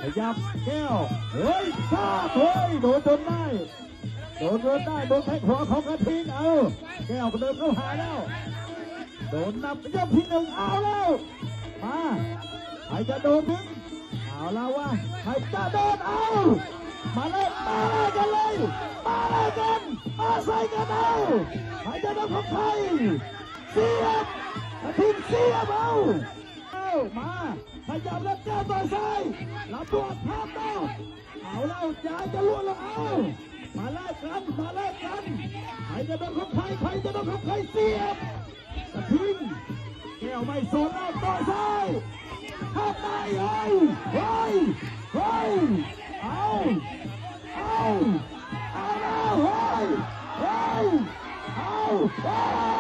ขยับแก้วเฮ้ยชาเฮ้ยโดนจนได้โดนแทงหัวของกระทิงเอาแก้วก็เดินเข้าหาแล้วโดนนับยกที่หนึ่งเอาแล้วมาใครจะโดนถึงเอาแล้วว่าใครจะโดนเอามาเลยกันเลยมาเลยกันมาใส่กันเอาใครจะโดนของใครเสียบกระทิงเสียบเอามาขยับแล้วแก้วต่อซ้ายรับตัวภาพต่อเอาแล้วจ่ายจะล้วนแล้วเอามาแลกกันใครจะโดนของใครจะโดนของใครเสียบกระทิงแก้วไม่สนแล้วต่อซ้ายเข้าไปเฮ้ยเอาแล้วเฮ้ยเอา